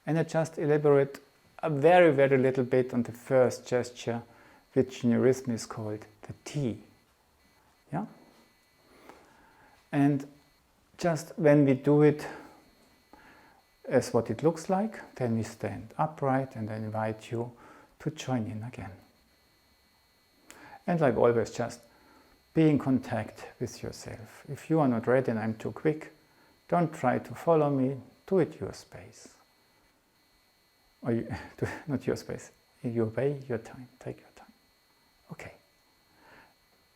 And I just elaborate a very, very little bit on the first gesture, which in eurythmy is called the T. Yeah? And just when we do it as what it looks like, then we stand upright and I invite you to join in again. And like always, just be in contact with yourself. If you are not ready and I'm too quick, don't try to follow me, do it your space. Or not your space, your way, your time, take your time. Okay.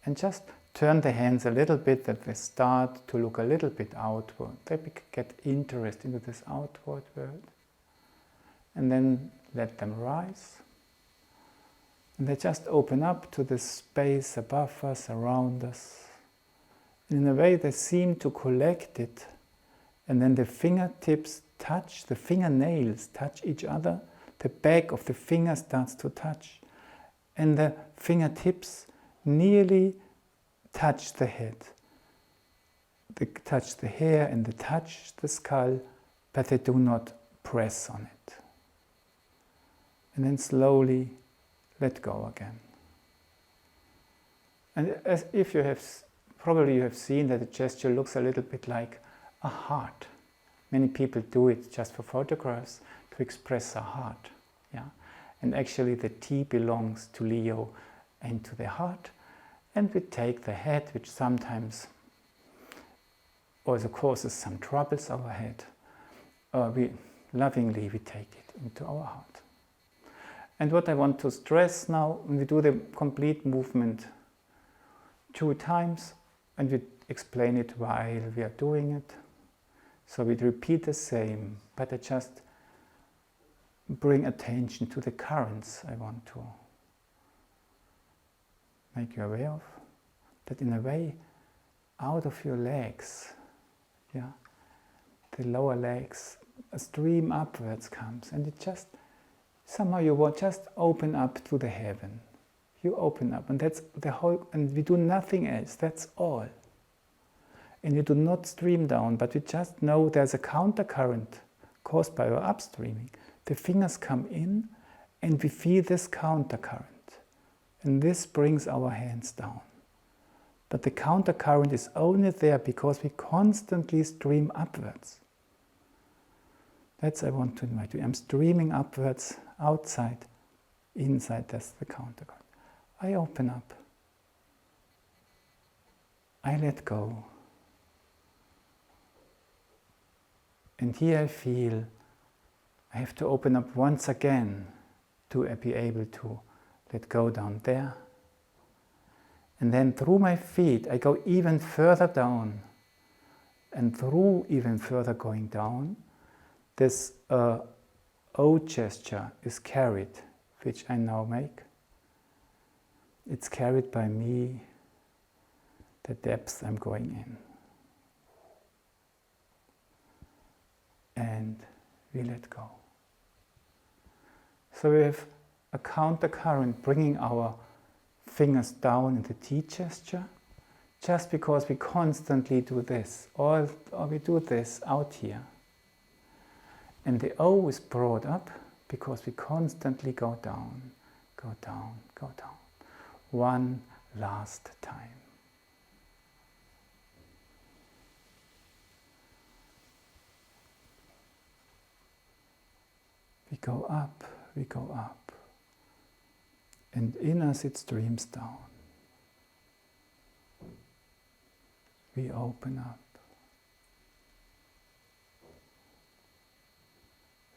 And just turn the hands a little bit, that they start to look a little bit outward. They get interest into this outward world. And then let them rise. And they just open up to the space above us, around us. And in a way they seem to collect it. And then the fingertips touch, the fingernails touch each other. The back of the finger starts to touch. And the fingertips nearly touch the head. They touch the hair and they touch the skull, but they do not press on it. And then slowly let go again. And as if you have, probably you have seen that the gesture looks a little bit like a heart. Many people do it just for photographs to express a heart. Yeah? And actually the T belongs to Leo and to the heart. And we take the head, which sometimes also causes some troubles overhead. We lovingly take it into our heart. And what I want to stress now, when we do the complete movement 2 times, and we explain it while we are doing it. So we repeat the same, but I just bring attention to the currents I want to make you aware of. That in a way, out of your legs, yeah, the lower legs, a stream upwards comes, and it just, somehow you will just open up to the heaven. You open up, and that's the whole, and we do nothing else, that's all. And you do not stream down, but we just know there's a countercurrent caused by our upstreaming. The fingers come in, and we feel this countercurrent. And this brings our hands down. But the countercurrent is only there because we constantly stream upwards. That's I want to invite you. I'm streaming upwards, outside, inside, that's the countercurrent. I open up. I let go. And here I feel I have to open up once again to be able to let go down there. And then through my feet, I go even further down. And through even further going down, this O gesture is carried, which I now make. It's carried by me, the depth I'm going in. And we let go. So we have a countercurrent bringing our fingers down in the T gesture, just because we constantly do this, or we do this out here. And the O is brought up because we constantly go down, go down, go down. One last time. We go up, we go up. And in us it streams down. We open up.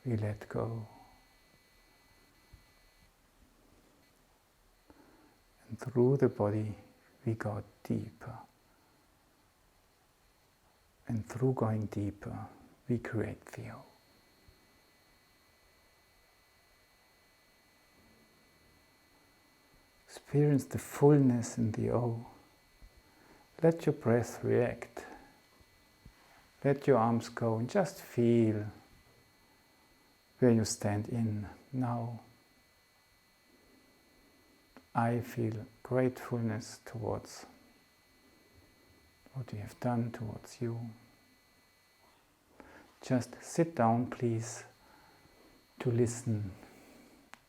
We let go. And through the body we go deeper. And through going deeper we create the O. Experience the fullness in the O. Let your breath react. Let your arms go and just feel where you stand in now. I feel gratefulness towards what you have done, towards you. Just sit down, please, to listen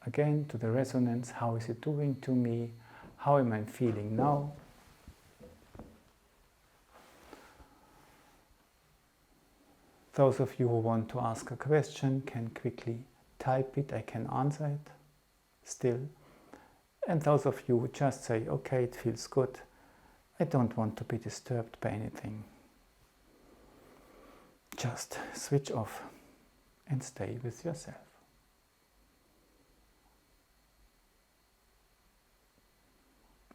again to the resonance. How is it doing to me? How am I feeling now? Those of you who want to ask a question can quickly type it, I can answer it still. And those of you who just say, okay, it feels good, I don't want to be disturbed by anything. Just switch off and stay with yourself.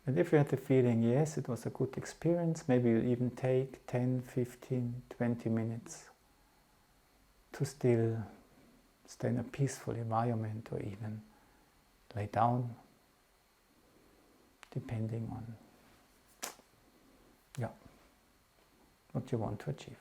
And if you had the feeling, yes, it was a good experience, maybe you even take 10, 15, 20 minutes to still stay in a peaceful environment or even lay down, depending on what you want to achieve.